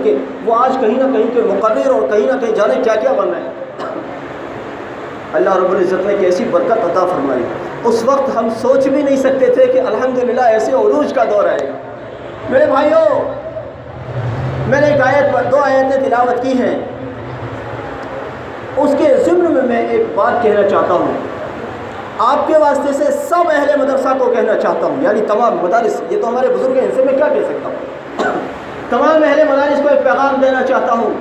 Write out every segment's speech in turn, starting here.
کے وہ آج کہیں نہ کہیں کے مقرر اور کہیں نہ کہیں جانے کیا کیا بن رہے ہیں۔ اللہ رب العزت نے کیسی برکت عطا فرمائی، اس وقت ہم سوچ بھی نہیں سکتے تھے کہ الحمدللہ ایسے عروج کا دور آئے گا۔ میرے بھائیوں، میں نے ایک آیت پر 2 آیتیں تلاوت کی ہیں، اس کے ضمن میں ایک بات کہنا چاہتا ہوں، آپ کے واسطے سے سب اہل مدرسہ کو کہنا چاہتا ہوں، یعنی تمام مدارس، یہ تو ہمارے بزرگ ہیں، ان سے میں کیا کہہ سکتا ہوں، تمام اہل مدارس کو ایک پیغام دینا چاہتا ہوں۔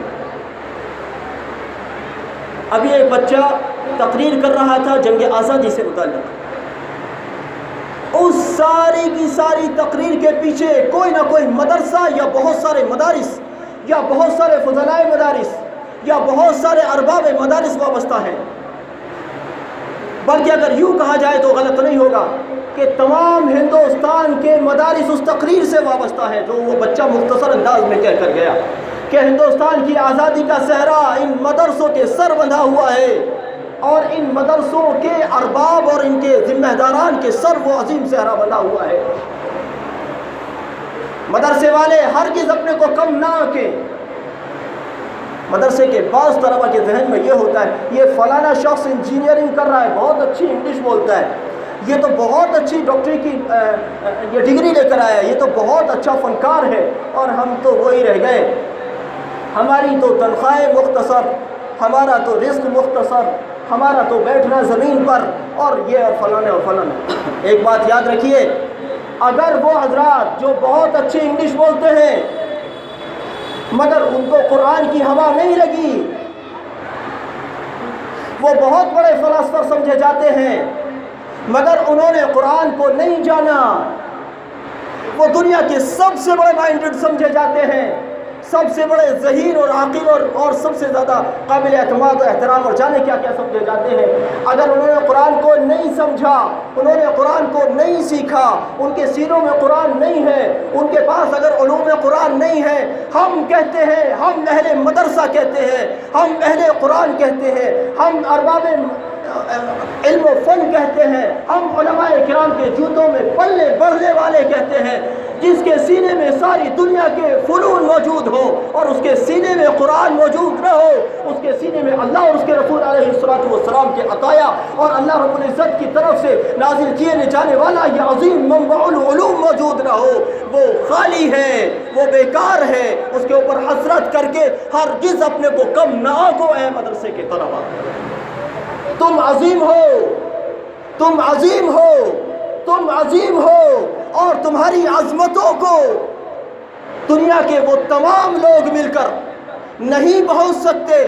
ابھی ایک بچہ تقریر کر رہا تھا جنگ آزادی سے متعلق، اس ساری کی ساری تقریر کے پیچھے کوئی نہ کوئی مدرسہ یا بہت سارے مدارس یا بہت سارے فضلائے مدارس یا بہت سارے ارباب مدارس وابستہ ہیں، بلکہ اگر یوں کہا جائے تو غلط نہیں ہوگا کہ تمام ہندوستان کے مدارس اس تقریر سے وابستہ ہیں جو وہ بچہ مختصر انداز میں کہہ کر گیا کہ ہندوستان کی آزادی کا صحرا ان مدرسوں کے سر بندھا ہوا ہے، اور ان مدرسوں کے ارباب اور ان کے ذمہ داران کے سر وہ عظیم صحرا بندھا ہوا ہے۔ مدرسے والے ہرگز اپنے کو کم نہ آنکیں۔ مدرسے کے بعض طلبہ کے ذہن میں یہ ہوتا ہے یہ فلانا شخص انجینئرنگ کر رہا ہے، بہت اچھی انگلش بولتا ہے، یہ تو بہت اچھی ڈاکٹری کی یہ ڈگری لے کر آیا ہے، یہ تو بہت اچھا فنکار ہے، اور ہم تو وہی رہ گئے، ہماری تو تنخواہیں مختصر، ہمارا تو رزق مختصر، ہمارا تو بیٹھنا زمین پر، اور یہ اور فلانے اور فلانے۔ ایک بات یاد رکھیے، اگر وہ حضرات جو بہت اچھی انگلش بولتے ہیں مگر ان کو قرآن کی ہوا نہیں لگی، وہ بہت بڑے فلاسفر سمجھے جاتے ہیں مگر انہوں نے قرآن کو نہیں جانا، وہ دنیا کے سب سے بڑے مائنڈڈ سمجھے جاتے ہیں، سب سے بڑے ذہین اور عاقل اور سب سے زیادہ قابل اعتماد و احترام اور جانے کیا کیا سمجھے جاتے ہیں، اگر انہوں نے قرآن کو نہیں سمجھا، انہوں نے قرآن کو نہیں سیکھا، ان کے سینوں میں قرآن نہیں ہے، ان کے پاس اگر علوم قرآن نہیں ہے، ہم کہتے ہیں، ہم اہل مدرسہ کہتے ہیں، ہم اہل قرآن کہتے ہیں، ہم ارباب علم و فن کہتے ہیں، ہم علماء کرام کے جوتوں میں پلے بڑھنے والے کہتے ہیں، جس کے سینے میں ساری دنیا کے فنون موجود ہو اور اس کے سینے میں قرآن موجود نہ ہو، اس کے سینے میں اللہ اور اس کے رسول علیہ الصلوۃ والسلام کے عطایا اور اللہ رب العزت کی طرف سے نازل کیے جانے والا یہ عظیم منبع العلوم موجود نہ ہو، وہ خالی ہے، وہ بیکار ہے، اس کے اوپر حسرت کر کے ہرگز اپنے کو کم نہ آنکو اے مدرسے کے طلباء۔ تم عظیم ہو، تم عظیم ہو، تم عظیم ہو، اور تمہاری عظمتوں کو دنیا کے وہ تمام لوگ مل کر نہیں پہنچ سکتے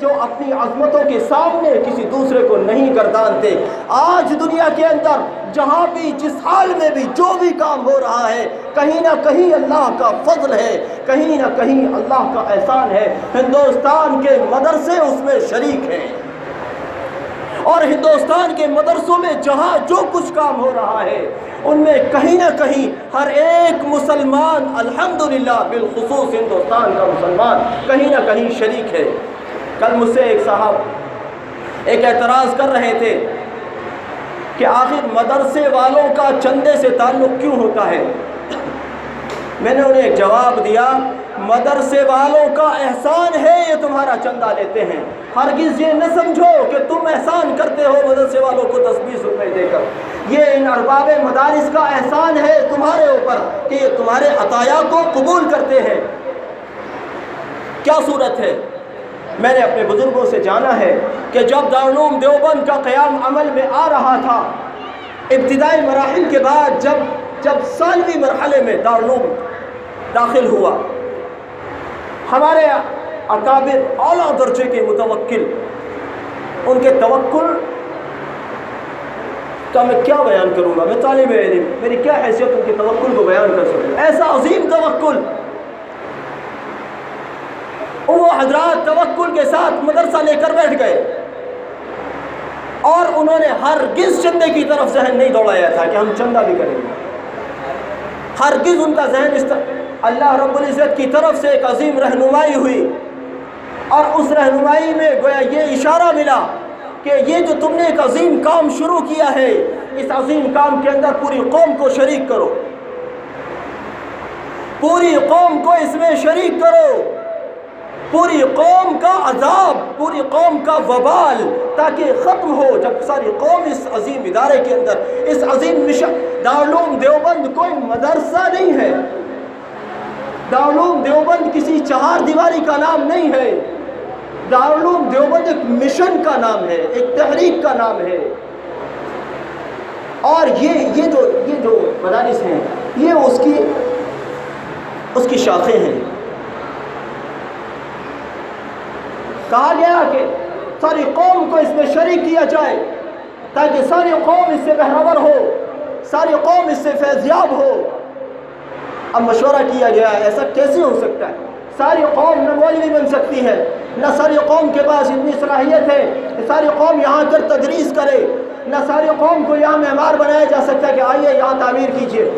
جو اپنی عظمتوں کے سامنے کسی دوسرے کو نہیں گردانتے۔ آج دنیا کے اندر جہاں بھی جس حال میں بھی جو بھی کام ہو رہا ہے کہیں نہ کہیں اللہ کا فضل ہے، کہیں نہ کہیں اللہ کا احسان ہے، ہندوستان کے مدرسے اس میں شریک ہیں، اور ہندوستان کے مدرسوں میں جہاں جو کچھ کام ہو رہا ہے ان میں کہیں نہ کہیں ہر ایک مسلمان الحمدللہ بالخصوص ہندوستان کا مسلمان کہیں نہ کہیں شریک ہے۔ کل مجھ سے ایک صاحب ایک اعتراض کر رہے تھے کہ آخر مدرسے والوں کا چندے سے تعلق کیوں ہوتا ہے؟ میں نے انہیں ایک جواب دیا، مدرسے والوں کا احسان ہے یہ تمہارا چندہ لیتے ہیں، ہرگز یہ نہ سمجھو کہ تم احسان کرتے ہو مدرسے والوں کو 10-20 روپے دے کر، یہ ان ارباب مدارس کا احسان ہے تمہارے اوپر کہ یہ تمہارے عطایا کو قبول کرتے ہیں۔ کیا صورت ہے؟ میں نے اپنے بزرگوں سے جانا ہے کہ جب دارالعلوم دیوبند کا قیام عمل میں آ رہا تھا، ابتدائی مراحل کے بعد جب ثانوی مرحلے میں دارالعلوم داخل ہوا، ہمارے اکابر اعلیٰ درجے کے متوکل، ان کے توکل کا میں کیا بیان کروں گا، میں طالب علم، میری کیا حیثیت ان کے توکل کو بیان کر سکوں، ایسا عظیم توکل، وہ حضرات توکل کے ساتھ مدرسہ لے کر بیٹھ گئے، اور انہوں نے ہرگز چندے کی طرف ذہن نہیں دوڑایا تھا کہ ہم چندہ بھی کریں گے، ہرگز ان کا ذہن اللہ رب العزت کی طرف سے ایک عظیم رہنمائی ہوئی، اور اس رہنمائی میں گویا یہ اشارہ ملا کہ یہ جو تم نے ایک عظیم کام شروع کیا ہے، اس عظیم کام کے اندر پوری قوم کو شریک کرو، پوری قوم کو اس میں شریک کرو، پوری قوم کا عذاب، پوری قوم کا وبال تاکہ ختم ہو. جب ساری قوم اس عظیم ادارے کے اندر، اس عظیم مشن، دارالعلوم دیوبند کوئی مدرسہ نہیں ہے، دارالعلوم دیوبند کسی چہار دیواری کا نام نہیں ہے، دارالعلوم دیوبند ایک مشن کا نام ہے، ایک تحریک کا نام ہے. اور یہ جو مدارس ہیں یہ اس کی شاخیں ہیں. کہا گیا کہ ساری قوم کو اس میں شریک کیا جائے تاکہ ساری قوم اس سے بہرور ہو، ساری قوم اس سے فیضیاب ہو. اب مشورہ کیا گیا ہے ایسا کیسے ہو سکتا ہے؟ ساری قوم نہ مولوی بن سکتی ہے، نہ ساری قوم کے پاس اتنی صلاحیت ہے کہ ساری قوم یہاں کر تدریس کرے، نہ ساری قوم کو یہاں معمار بنایا جا سکتا ہے کہ آئیے یہاں تعمیر کیجیے.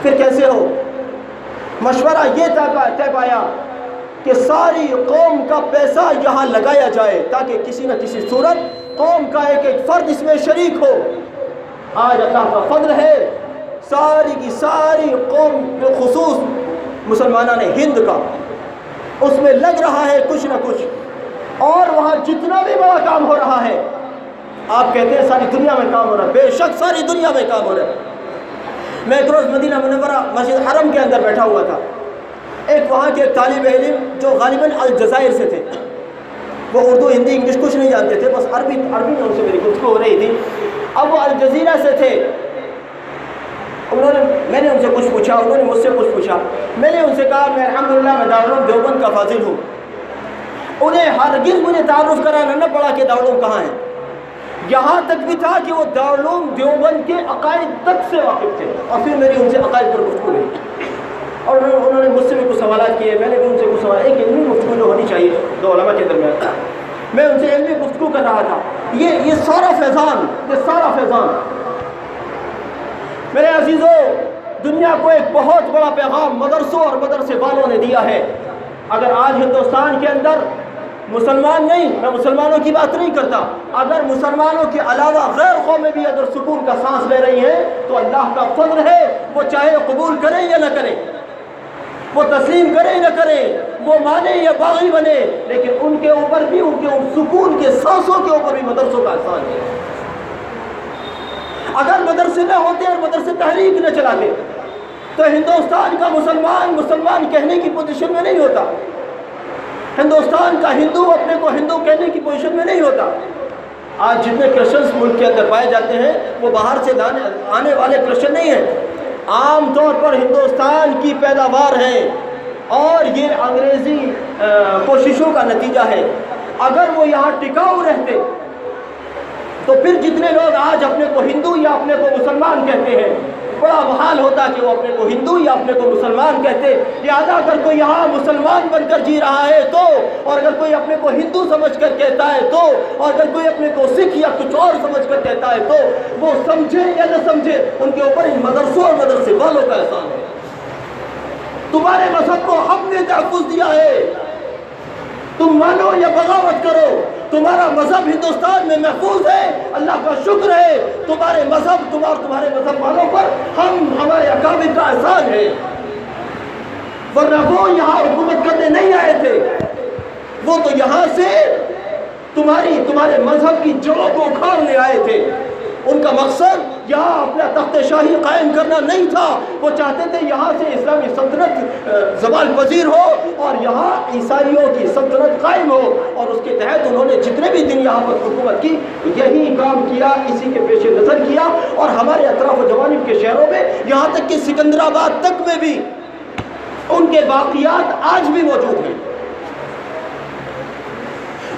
پھر کیسے ہو؟ مشورہ یہ طے پایا کہ ساری قوم کا پیسہ یہاں لگایا جائے تاکہ کسی نہ کسی صورت قوم کا ایک ایک فرد اس میں شریک ہو. آج اللہ کا فضل ہے، ساری کی ساری قوم بالخصوص مسلمانان ہند کا اس میں لگ رہا ہے کچھ نہ کچھ. اور وہاں جتنا بھی بڑا کام ہو رہا ہے، آپ کہتے ہیں ساری دنیا میں کام ہو رہا ہے، بے شک ساری دنیا میں کام ہو رہا ہے. میں ایک روز مدینہ منورہ مسجد حرم کے اندر بیٹھا ہوا تھا. ایک وہاں کے طالب علم جو غالباً الجزائر سے تھے، وہ اردو ہندی انگلش کچھ نہیں جانتے تھے، بس عربی میں ان سے میری گفتگو ہو رہی تھی. اب وہ الجزیرہ سے تھے. میں نے ان سے کچھ پوچھا، انہوں نے مجھ سے کچھ پوچھا. میں نے ان سے کہا میں الحمدللہ میں دارالعلوم دیوبند کا فاضل ہوں. انہیں ہرگز مجھے تعارف کرانا نہ پڑا کہ دارالعلوم کہاں ہے. یہاں تک بھی تھا کہ وہ دارالعلوم دیوبند کے عقائد تک سے واقف تھے. اور پھر میری ان سے عقائد پر گفتگو ہوئی اور انہوں نے مجھ سے بھی کچھ سوالات کیے. میں نے بھی ان سے کچھ سوال، ایک علمی گفتگو جو ہونی چاہیے دو علماء کے درمیان، میں ان سے علمی گفتگو کر رہا تھا. یہ سارا فیضان میرے عزیزوں، دنیا کو ایک بہت بڑا پیغام مدرسوں اور مدرسے والوں نے دیا ہے. اگر آج ہندوستان کے اندر مسلمان نہیں، میں مسلمانوں کی بات نہیں کرتا، اگر مسلمانوں کے علاوہ غیر قومیں بھی اگر سکون کا سانس لے رہی ہیں تو اللہ کا فضل ہے. وہ چاہے قبول کریں یا نہ کریں، وہ تسلیم کرے نہ کرے، وہ مانے یا باغی بنے، لیکن ان کے اوپر بھی، ان کے سکون کے سانسوں کے اوپر بھی مدرسوں کا احسان ہے. اگر مدرسے نہ ہوتے اور مدرسے تحریک نہ چلاتے تو ہندوستان کا مسلمان کہنے کی پوزیشن میں نہیں ہوتا. ہندوستان کا ہندو اپنے کو ہندو کہنے کی پوزیشن میں نہیں ہوتا. آج جتنے کرسچنز ملک کے اندر پائے جاتے ہیں وہ باہر سے آنے والے کرسچن نہیں ہیں، عام طور پر ہندوستان کی پیداوار ہے اور یہ انگریزی کوششوں کا نتیجہ ہے. اگر وہ یہاں ٹکاؤ رہتے تو پھر جتنے لوگ آج اپنے کو ہندو یا اپنے کو مسلمان کہتے ہیں، بڑا محال ہوتا کہ وہ اپنے کو ہندو یا اپنے کو مسلمان کہتے. لہذا اگر کوئی یہاں مسلمان بن کر جی رہا ہے تو، اور اگر کوئی اپنے کو ہندو سمجھ کر کہتا ہے تو، اور اگر کوئی اپنے کو سکھ یا کچھ اور سمجھ کر کہتا ہے تو، وہ سمجھے یا نہ سمجھے ان کے اوپر ان مدرسوں اور مدرسے والوں کا احسان ہے. تمہارے مذہب کو ہم نے تحفظ دیا ہے، تم مانو یا بغاوت کرو، تمہارا مذہب ہندوستان میں محفوظ ہے. اللہ کا شکر ہے تمہارے مذہب، تمہارے مذہب والوں پر ہمارے اکابر کا احسان ہے. ورنہ وہ یہاں حکومت کرنے نہیں آئے تھے، وہ تو یہاں سے تمہارے مذہب کی جڑوں کو اکھاڑنے آئے تھے. ان کا مقصد یہاں اپنا تخت شاہی قائم کرنا نہیں تھا، وہ چاہتے تھے یہاں سے اسلامی سلطنت زوال پذیر ہو اور یہاں عیسائیوں کی سلطنت قائم ہو. اور اس کے تحت انہوں نے جتنے بھی دن یہاں پر حکومت کی یہی کام کیا، اسی کے پیش نظر کیا. اور ہمارے اطراف و جوانب کے شہروں میں، یہاں تک کہ سکندرآباد تک میں بھی ان کے باقیات آج بھی موجود ہیں.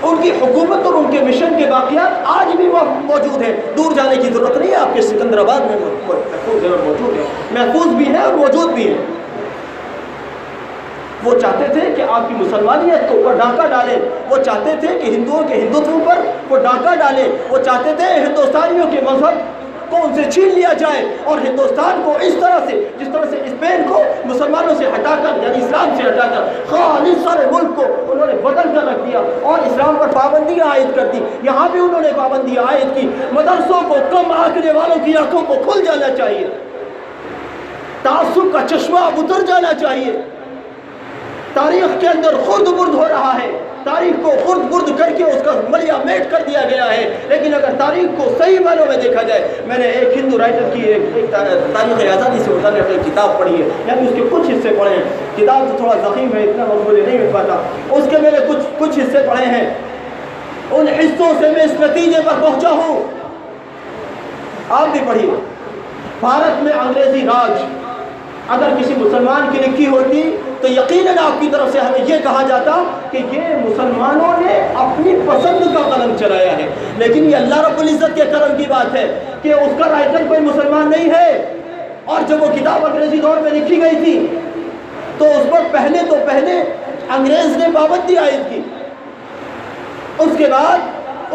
ان کی حکومت اور ان کے مشن کے باقیات آج بھی موجود ہیں. دور جانے کی ضرورت نہیں ہے، آپ کے سکندرآباد میں موجود ہے، محفوظ بھی ہے اور موجود بھی ہے. وہ چاہتے تھے کہ آپ کی مسلمانیت کے اوپر ڈاکہ ڈالیں، وہ چاہتے تھے کہ ہندوؤں کے ہندوتو پر وہ ڈاکہ ڈالیں، وہ چاہتے تھے ہندوستانیوں کے مذہب کو ان سے چھین لیا جائے اور ہندوستان کو اس طرح سے، جس طرح سے اسپین کو مسلمانوں سے ہٹا کر، یعنی اسلام سے ہٹا کر خالص سارے ملک کو انہوں نے بدل کر رکھ دیا اور اسلام پر پابندیاں عائد کر دی. یہاں بھی انہوں نے پابندیاں عائد کی. مدرسوں کو کم آنکھنے والوں کی آنکھوں کو کھل جانا چاہیے، تعصب کا چشمہ اتر جانا چاہیے. تاریخ کے اندر خرد برد ہو رہا ہے، تاریخ کو خرد برد کر کے اس کا ملیا میٹ کر دیا گیا ہے۔ لیکن اگر تاریخ کو صحیح معنوں میں دیکھا جائے، میں نے ایک ہندو رائٹر کی ایک تاریخ آزادی سے متعلق ایک کتاب پڑھی ہے، یعنی اس کے کچھ حصے پڑھے ہیں، کتاب تو تھوڑا ضخیم ہے، اتنا مقبول نہیں مل پاتا، اس کے میں نے کچھ حصے پڑھے ہیں، ان حصوں سے میں اس نتیجے پر پہنچا ہوں، آپ بھی پڑھیے۔ بھارت میں انگریزی راج اگر کسی مسلمان کی لکھی ہوتی تو یقیناً آپ کی طرف سے ہمیں یہ کہا جاتا کہ یہ مسلمانوں نے اپنی پسند کا قلم چلایا ہے، لیکن یہ اللہ رب العزت کے کرم کی بات ہے کہ اس کا رائٹر کوئی مسلمان نہیں ہے، اور جب وہ کتاب انگریزی دور میں لکھی گئی تھی تو اس پر پہلے انگریز نے پابندی عائد کی، اس کے بعد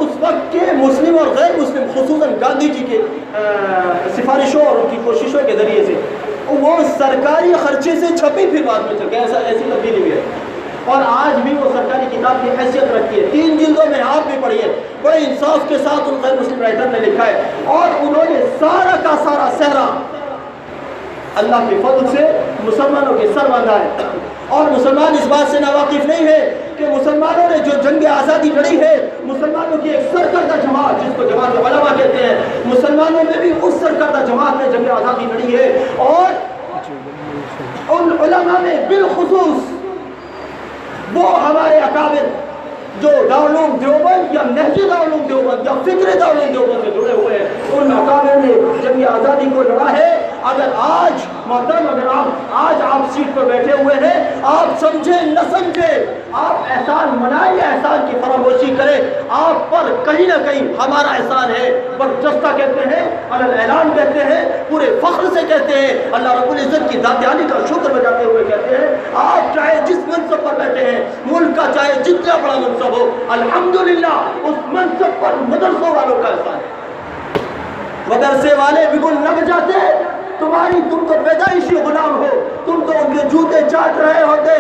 اس وقت کے مسلم اور غیر مسلم، خصوصاً گاندھی جی کے سفارشوں اور ان کی کوششوں کے ذریعے سے وہ سرکاری خرچے سے چھپی، پھر بعد میں چل ایسی تبدیلی ہوئی ہے، اور آج بھی وہ سرکاری کتاب کی حیثیت رکھتی ہے، 3 جلدوں میں، آپ بھی پڑھیے، بڑے انصاف کے ساتھ ان غیر مسلم رائٹر نے لکھا ہے، اور انہوں نے سارا کا سارا صحرا اللہ کے فضل سے مسلمانوں کے سر باندھا ہے، اور مسلمان اس بات سے ناواقف نہیں ہے کہ مسلمانوں نے جو جنگ آزادی لڑی ہے، مسلمانوں کی ایک سرکردہ جماعت جس کو جماعت علماء کہتے ہیں، مسلمانوں میں بھی اس سرکردہ جماعت نے جنگ آزادی لڑی ہے، اور ان علماء میں بالخصوص وہ ہمارے اکابر جو دارالعلوم دیوبند یا نہج دارالعلوم دیوبند یا فکر دارالعلوم دیوبند سے جڑے ہوئے ہیں، ان اکابر نے جنگ آزادی کو لڑا ہے۔ اگر آج محترم، اگر آپ سیٹ پر بیٹھے ہوئے ہیں، آپ سمجھیں نہ سمجھیں، آپ احسان منائیں یا احسان کی فراموشی کریں، آپ پر کہیں نہ کہیں ہمارا احسان ہے، برجستہ کہتے ہیں، علل اعلان کہتے ہیں، پورے فخر سے کہتے ہیں، اللہ رب العزت کی ذات عالی کا شکر بجاتے ہوئے کہتے ہیں، آپ چاہے جس منصب پر بیٹھے ہیں، ملک کا چاہے جتنا بڑا منصب ہو، الحمدللہ اس منصب پر مدرسوں والوں کا احسان ہے۔ مدرسے والے بگل نہ بجاتے، تم تو پیدائشی غلام ہو، تم تو ان کے جوتے چاٹ رہے ہوتے،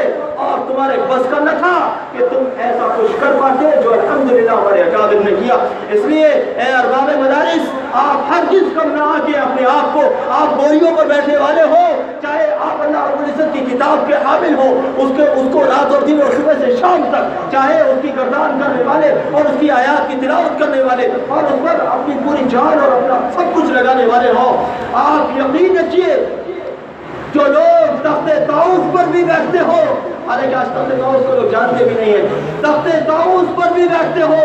اور تمہارے بس کا نہ تھا کہ تم ایسا کچھ کر پاتے جو الحمدللہ ہمارے اکابر نے کیا۔ اس لیے اے ارباب مدارس، آپ ہرگز کم نہ آ کے اپنے آپ کو، آپ بوریوں پر بیٹھنے والے ہو، چاہے آپ اللہ رب العزت کی کتاب کے حامل ہو، اس کو رات اور دن اور صبح سے شام تک، چاہے اس کی گردان کرنے والے اور اس کی آیات کی تلاوت کرنے والے اور اس پر اپنی پوری جان اور اپنا سب کچھ لگانے والے ہو، آپ یقین رکھیے جو لوگ تخت طاؤس پر بھی بیٹھتے ہو، حالانکہ آج تخت طاؤس کو لوگ جانتے بھی نہیں ہیں، تخت طاؤس پر بھی بیٹھتے ہو،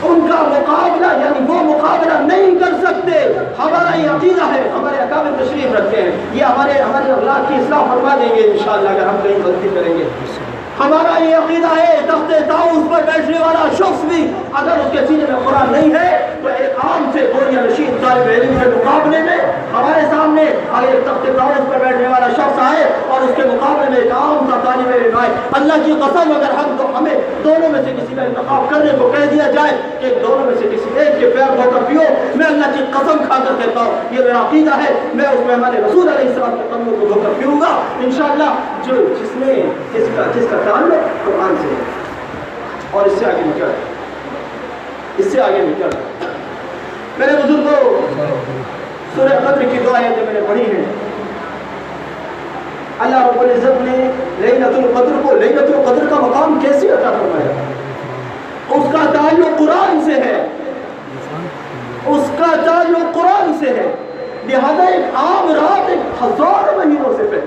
ان کا مقابلہ، یعنی وہ مقابلہ نہیں کر سکتے۔ ہمارا یہ عقیدہ ہے، ہمارے اکابر تشریف رکھتے ہیں، یہ ہمارے اخلاق کی اصلاح فرما دیں گے انشاءاللہ اگر ہم کہیں غلطی کریں گے۔ ہمارا یہ عقیدہ ہے تخت طاؤس پر بیٹھنے والا شخص بھی اگر اس کے سینے میں قرآن نہیں ہے تو ایک عام سے بوریا نشین طالب علم کے مقابلے میں ہمارے سامنے اگر تخت طاؤس پر بیٹھنے والا شخص آئے اور اس کے مقابلے میں ایک عام سا طالب علم آئے، اللہ کی قسم اگر ہمیں دونوں میں سے کسی کا انتخاب کرنے کو کہہ دیا جائے کہ دونوں میں سے کسی ایک کے پیر دھو کر پیو، میں اللہ کی قسم کھا کر کہتا ہوں یہ میرا عقیدہ ہے، میں اس میں ہمارے رسول علیہ السلام کے قدموں کو دھو کر پیوں گا انشاءاللہ، جس کا تعلق قرآن سے ہے اور اس سے آگے نکل میرے بزرگوں، سورہ قدر کی دو آیتیں میں نے پڑھی ہیں، اللہ رب العزت نے لیلۃ القدر کو، لیلۃ القدر کا مقام کیسے عطا فرمایا؟ اس کا تعلق قرآن سے ہے، اس کا تعلق قرآن سے ہے، لہذا ایک عام رات 1000 مہینوں سے پہلے،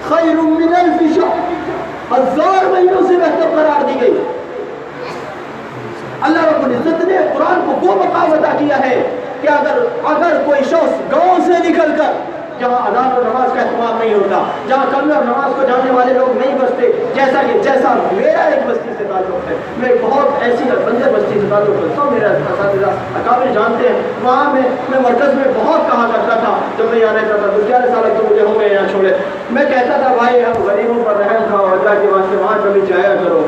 خیر من الف شہر، 1000 مہینوں سے بہتر قرار دی گئی۔ اللہ رب العزت نے قرآن کو وہ مقام عطا کیا ہے کہ اگر کوئی شخص گاؤں سے نکل کر، جہاں اذان اور نماز کا اہتمام نہیں ہوتا، جہاں کلمہ اور نماز کو جاننے والے لوگ نہیں بستے، جیسا میرا ایک بستی سے تعلق ہے، میں بہت ایسی بندر بستی سے تعلق ہے، سب میرا اساتذہ اکابر جانتے ہیں، وہاں میں مرکز میں بہت کہا کرتا تھا جب میں یہاں رہتا تھا، 11 سال تو مجھے ہو گئے یہاں چھوڑے، میں کہتا تھا بھائی ہم غریبوں پر رحم کھاؤ، اللہ کے واسطے وہاں کبھی جایا کرو،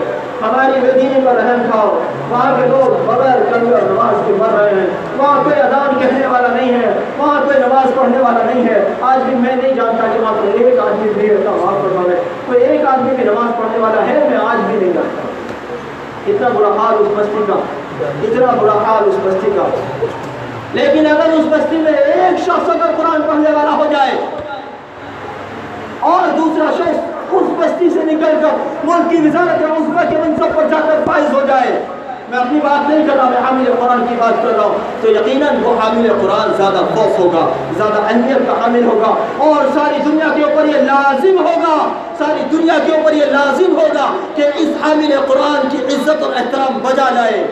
ہماری مدینے پر رحم کھاؤ، وہاں کے لوگ بغیر کلمہ اور نماز کے مر رہے ہیں، وہاں کوئی اذان کہنے والا نہیں ہے، وہاں کوئی نماز پڑھنے والا نہیں ہے، آج بھی میں نہیں جانتا کہ وہاں کوئی ایک آدمی بھی رہتا وہاں پر کوئی ایک آدمی بھی نماز پڑھنے والا ہے، میں آج بھی نہیں جانتا۔ اتنا برا حال اس بستی کا، اتنا برا حال اس بستی کا، لیکن اگر اس بستی میں ایک شخص اگر قرآن پڑھنے والا ہو جائے، اور دوسرا شخص اس بستی سے نکل کر ملک کی وزارت عظمیٰ کے منصب پر جا کر فائز ہو جائے. میں اپنی بات نہیں کر رہا, میں حامل قرآن کی بات کر رہا ہوں. تو یقیناً وہ حامل قرآن زیادہ خوف ہوگا, زیادہ اہمیت کا حامل ہوگا, اور ساری دنیا کے اوپر یہ لازم ہوگا, ساری دنیا کے اوپر یہ لازم ہوگا کہ اس حامل قرآن کی عزت اور احترام بجا لائے.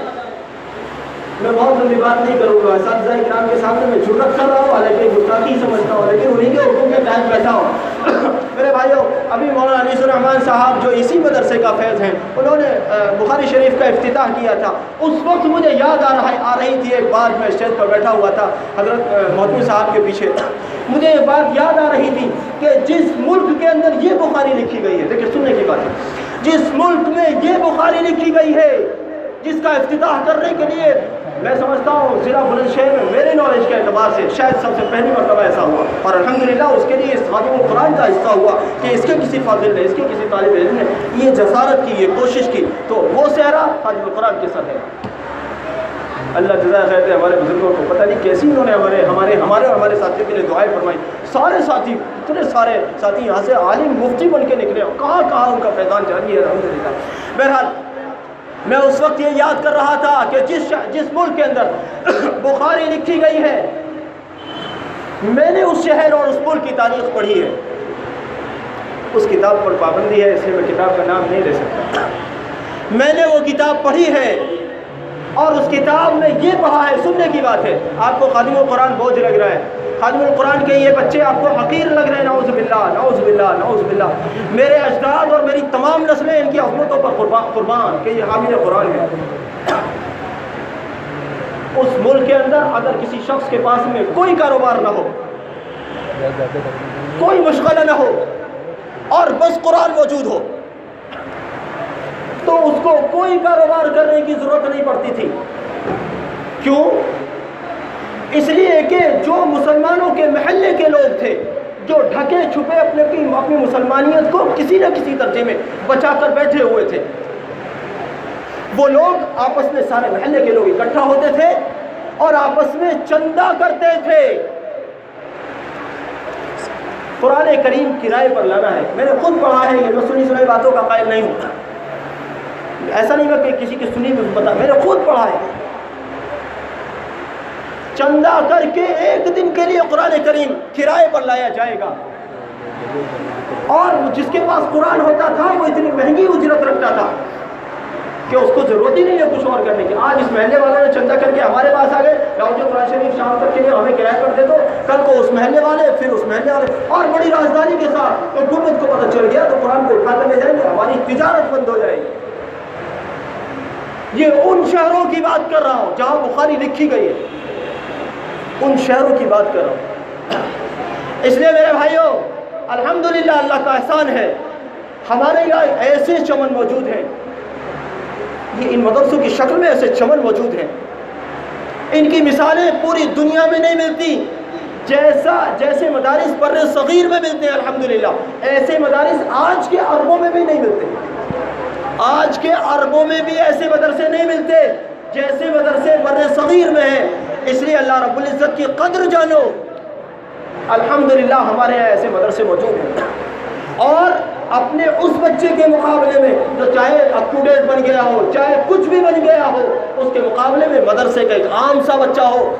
میں بہت لمبی بات نہیں کروں گا, اساتذہ کرام کے سامنے میں جرأت کر رہا ہوں, حالانکہ گستاخی سمجھتا ہوں, لیکن انہیں کے حکم کے تحت بیٹھا ہوں. میرے بھائیوں, ابھی مولانا انیس الرحمن صاحب جو اسی مدرسے کا فیض ہیں, انہوں نے بخاری شریف کا افتتاح کیا تھا. اس وقت مجھے یاد آ رہی تھی ایک بات, میں اسٹیج پر بیٹھا ہوا تھا حضرت محتمی صاحب کے پیچھے. مجھے ایک بات یاد آ رہی تھی کہ جس ملک کے اندر یہ بخاری لکھی گئی ہے, دیکھیں سننے کی بات ہے, جس ملک میں یہ بخاری لکھی گئی ہے, جس کا افتتاح کرنے کے لیے میں سمجھتا ہوں ضلع بلند شہر میں میرے نالج کے اعتبار سے شاید سب سے پہلی مرتبہ ایسا ہوا, اور الحمدللہ اس کے لیے اس خادم القرآن کا حصہ ہوا کہ اس کے کسی فاضل نے, اس کے کسی طالب علم نے یہ جسارت کی, یہ کوشش کی, تو وہ صحرا خادم القرآن کے سر ہے. اللہ جزائے خیر دے ہمارے بزرگوں کو, پتہ نہیں کیسی انہوں نے ہمارے اور ہمارے ساتھیوں کے لیے دعائیں فرمائی. سارے ساتھی, اتنے سارے ساتھی یہاں سے عالم مفتی بن کے نکلے, کہاں کہاں ان کا فیضان جاری ہے الحمدللہ. بہرحال میں اس وقت یہ یاد کر رہا تھا کہ جس ملک کے اندر بخاری لکھی گئی ہے, میں نے اس شہر اور اس ملک کی تاریخ پڑھی ہے. اس کتاب پر پابندی ہے, اس لیے میں کتاب کا نام نہیں لے سکتا. میں نے وہ کتاب پڑھی ہے, اور اس کتاب میں یہ پڑھا ہے, سننے کی بات ہے. آپ کو خادم القرآن بوجھ لگ رہا ہے, خادم القرآن کے یہ بچے آپ کو حقیر لگ رہے ہیں, نعوذ باللہ نعوذ باللہ نعوذ باللہ. میرے اجداد اور میری تمام نسلیں ان کی عظمتوں پر قربان کہ یہ حامل قرآن ہے. اس ملک کے اندر اگر کسی شخص کے پاس میں کوئی کاروبار نہ ہو, کوئی مشغلہ نہ ہو, اور بس قرآن موجود ہو, تو اس کو کوئی کاروبار کرنے کی ضرورت نہیں پڑتی تھی. کیوں؟ اس لیے کہ جو مسلمانوں کے محلے کے لوگ تھے, جو ڈھکے چھپے اپنی مسلمانیت کو کسی نہ کسی درجے میں بچا کر بیٹھے ہوئے تھے, وہ لوگ آپس میں, سارے محلے کے لوگ اکٹھا ہوتے تھے اور آپس میں چندہ کرتے تھے. قرآن کریم کرائے پر لانا ہے, میں نے خود پڑھا ہے, یہ میں سنی سنائی باتوں کا قائل نہیں ہوں, ایسا نہیں کہ کسی کی سنی بھی پتا, میں نے خود پڑھا ہے. چندہ کر کے ایک دن کے لیے قرآن کریم کرائے پر لایا جائے گا, اور جس کے پاس قرآن ہوتا تھا وہ اتنی مہنگی اجرت رکھتا تھا کہ اس کو ضرورت ہی نہیں ہے کچھ اور کرنے کی. آج اس محلے والوں نے چندہ کر کے ہمارے پاس آ گئے, لاؤ جو قرآن شریف شام تک کے لیے ہمیں کرایہ پر دے دو. کل کو اس محلے والے, پھر اس محلے والے, اور بڑی رازداری کے ساتھ حکومت کو پتہ چل گیا تو قرآن کو اٹھا کر لے جائیں گے, ہماری تجارت بند ہو جائے گی. یہ ان شہروں کی بات کر رہا ہوں جہاں بخاری لکھی گئی ہے, ان شہروں کی بات کر رہا ہوں. اس لیے میرے بھائیوں, الحمدللہ اللہ کا احسان ہے, ہمارے یہاں ایسے چمن موجود ہیں, یہ ان مدرسوں کی شکل میں ایسے چمن موجود ہیں, ان کی مثالیں پوری دنیا میں نہیں ملتی. جیسے مدارس بر صغیر میں ملتے ہیں الحمدللہ, ایسے مدارس آج کے عربوں میں بھی نہیں ملتے. آج کے عربوں میں بھی ایسے مدرسے نہیں ملتے جیسے مدرسے بر صغیر میں ہیں. اس لیے اللہ رب العزت کی قدر جانو, الحمدللہ ہمارے یہاں ایسے مدرسے موجود ہیں. اور اپنے اس بچے کے مقابلے میں جو چاہے اپ ٹو ڈیٹ بن گیا ہو, چاہے کچھ بھی بن گیا ہو, اس کے مقابلے میں مدرسے کا ایک عام سا بچہ ہو,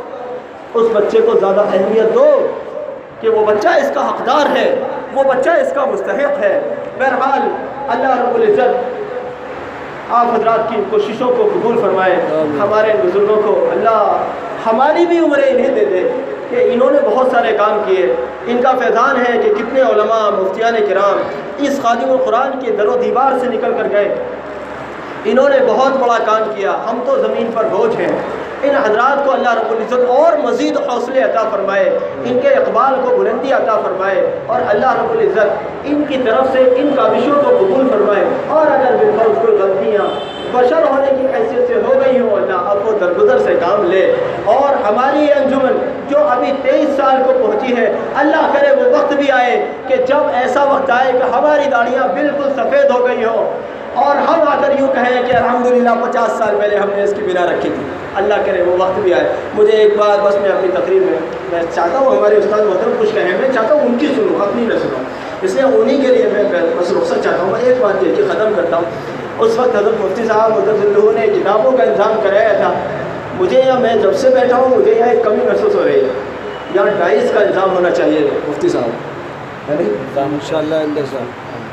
اس بچے کو زیادہ اہمیت دو کہ وہ بچہ اس کا حقدار ہے, وہ بچہ اس کا مستحق ہے. بہرحال اللہ رب العزت آپ حضرات کی کوششوں کو قبول فرمائے, ہمارے بزرگوں کو اللہ ہماری بھی عمریں انہیں دے دے کہ انہوں نے بہت سارے کام کیے. ان کا فیضان ہے کہ کتنے علماء مفتیان کرام اس خادم القرآن کے در و دیوار سے نکل کر گئے, انہوں نے بہت بڑا کام کیا. ہم تو زمین پر بوجھ ہیں. ان حضرات کو اللہ رب العزت اور مزید حوصلے عطا فرمائے, ان کے اقبال کو بلندی عطا فرمائے, اور اللہ رب العزت ان کی طرف سے ان کاوشوں کو قبول فرمائے. اور اگر بالفرض کوئی غلطیاں بشر ہونے کی حیثیت سے ہو گئی ہوں, اللہ عفو درگزر سے کام لے. اور ہماری یہ انجمن جو ابھی 23 سال کو پہنچی ہے, اللہ کرے وہ وقت بھی آئے کہ جب ایسا وقت آئے کہ ہماری داڑیاں بالکل سفید ہو گئی ہوں, اور ہم آ کر یوں کہیں کہ الحمدللہ 50 سال پہلے ہم نے اس کی بنا رکھی تھی. اللہ کرے وہ وقت بھی آئے. مجھے ایک بات بس میں اپنی تقریر میں چاہتا ہوں, ہمارے استاد محترم کچھ کہیں, میں چاہتا ہوں ان کی سنوں, اپنی نہ سنوں. اس لیے انہیں کے لیے میں بس رخصت چاہتا ہوں. میں ایک بات کہہ کے ختم کرتا ہوں. اس وقت حضرت مفتی صاحب مدثر نے کتابوں کا انتظام کرایا تھا. مجھے یہاں میں جب سے بیٹھا ہوں مجھے یہاں ایک کمی محسوس ہو رہی ہے. یہاں ڈائز کا انتظام ہونا چاہیے مفتی صاحب.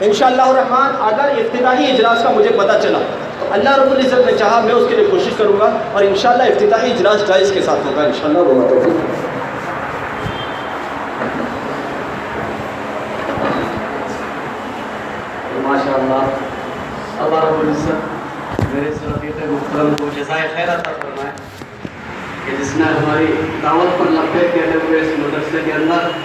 انشاءاللہ الرحمن اگر افتتاحی اجلاس کا مجھے پتہ چلا تو اللہ رب العزت نے چاہا میں اس کے لیے کوشش کروں گا اور انشاءاللہ افتتاحی اجلاس ڈائز کے ساتھ ہوگا انشاءاللہ. وہ توفیق. ماشاءاللہ اللہ رب العزت میرے اس رفیق محترم کو جزائے خیر عطا فرمائے کہ جس نے ہماری دعوت پر لبیک کہتے ہوئے اس مدرسے کے اندر